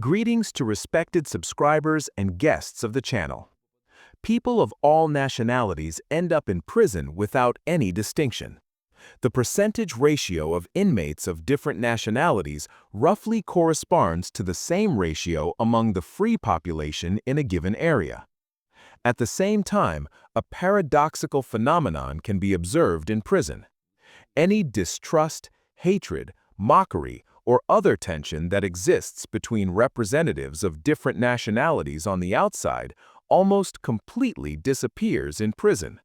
Greetings to respected subscribers and guests of the channel. People of all nationalities end up in prison without any distinction. The percentage ratio of inmates of different nationalities roughly corresponds to the same ratio among the free population in a given area. At the same time, a paradoxical phenomenon can be observed in prison. Any distrust, hatred, mockery, or other tension that exists between representatives of different nationalities on the outside almost completely disappears in prison.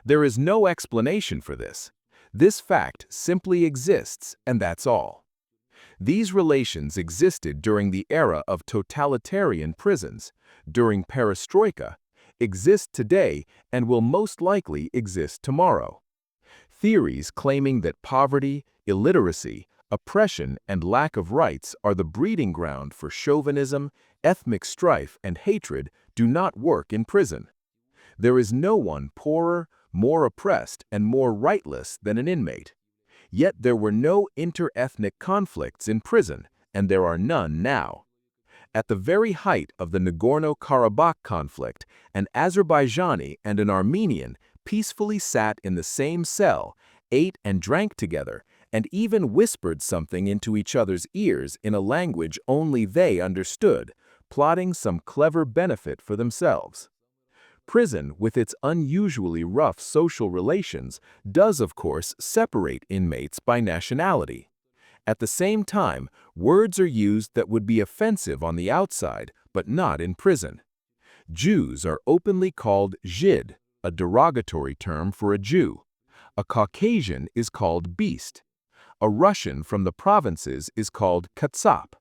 There is no explanation for this. This fact simply exists, and that's all. These relations existed during the era of totalitarian prisons, during perestroika, exist today, and will most likely exist tomorrow. Theories claiming that poverty, illiteracy, oppression, and lack of rights are the breeding ground for chauvinism, ethnic strife, and hatred do not work in prison. There is no one poorer, more oppressed, and more rightless than an inmate. Yet there were no inter-ethnic conflicts in prison, and there are none now. At the very height of the Nagorno-Karabakh conflict, an Azerbaijani and an Armenian peacefully sat in the same cell, ate and drank together, and even whispered something into each other's ears in a language only they understood, plotting some clever benefit for themselves. Prison, with its unusually rough social relations, does of course separate inmates by nationality. At the same time, words are used that would be offensive on the outside, but not in prison. Jews are openly called Žid, a derogatory term for a Jew. A Caucasian is called beast. A Russian from the provinces is called Katsap.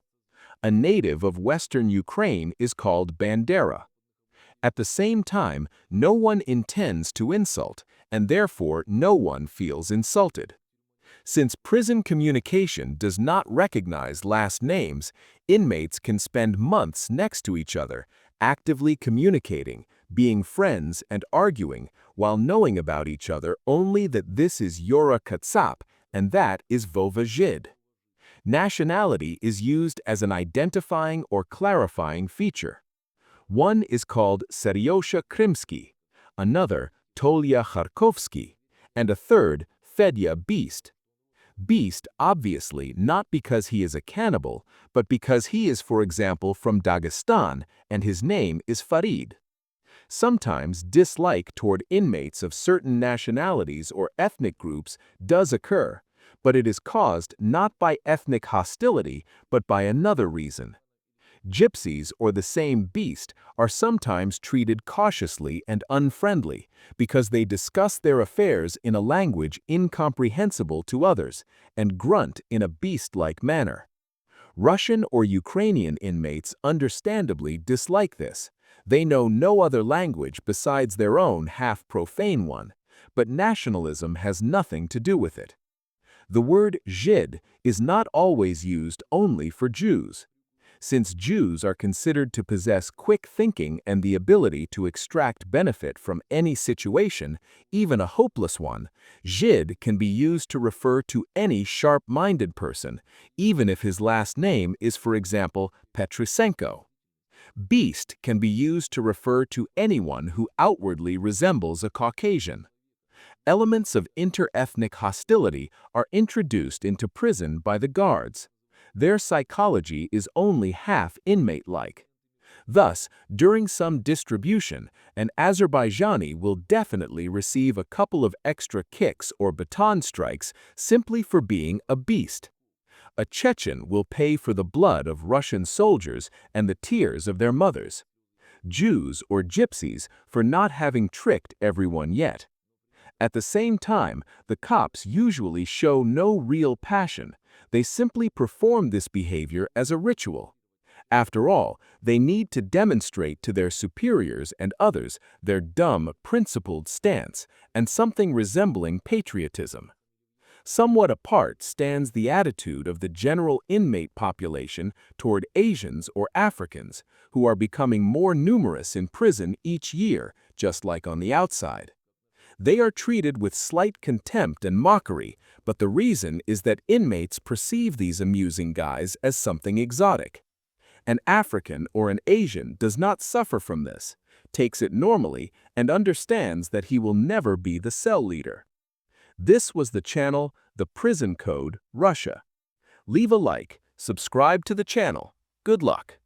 A native of western Ukraine is called Bandera. At the same time, no one intends to insult, and therefore no one feels insulted. Since prison communication does not recognize last names, inmates can spend months next to each other, actively communicating, being friends and arguing, while knowing about each other only that this is Yura Katsap and that is Vova Žid. Nationality is used as an identifying or clarifying feature. One is called Seriosha Krimsky, another Tolya Kharkovsky, and a third Fedya Beast. Beast, obviously, not because he is a cannibal, but because he is, for example, from Dagestan, and his name is Farid. Sometimes dislike toward inmates of certain nationalities or ethnic groups does occur, but it is caused not by ethnic hostility, but by another reason. Gypsies, or the same beast, are sometimes treated cautiously and unfriendly because they discuss their affairs in a language incomprehensible to others and grunt in a beast-like manner. Russian or Ukrainian inmates understandably dislike this. They know no other language besides their own half-profane one, but nationalism has nothing to do with it. The word Žid is not always used only for Jews. Since Jews are considered to possess quick thinking and the ability to extract benefit from any situation, even a hopeless one, Žid can be used to refer to any sharp-minded person, even if his last name is, for example, Petrusenko. Beast can be used to refer to anyone who outwardly resembles a Caucasian. Elements of inter-ethnic hostility are introduced into prison by the guards. Their psychology is only half inmate-like. Thus, during some distribution, an Azerbaijani will definitely receive a couple of extra kicks or baton strikes simply for being a beast. A Chechen will pay for the blood of Russian soldiers and the tears of their mothers. Jews or gypsies for not having tricked everyone yet. At the same time, the cops usually show no real passion. They simply perform this behavior as a ritual. After all, they need to demonstrate to their superiors and others their dumb, principled stance and something resembling patriotism. Somewhat apart stands the attitude of the general inmate population toward Asians or Africans, who are becoming more numerous in prison each year, just like on the outside. They are treated with slight contempt and mockery, but the reason is that inmates perceive these amusing guys as something exotic. An African or an Asian does not suffer from this, takes it normally, and understands that he will never be the cell leader. This was the channel, The Prison Code, Russia. Leave a like, subscribe to the channel. Good luck.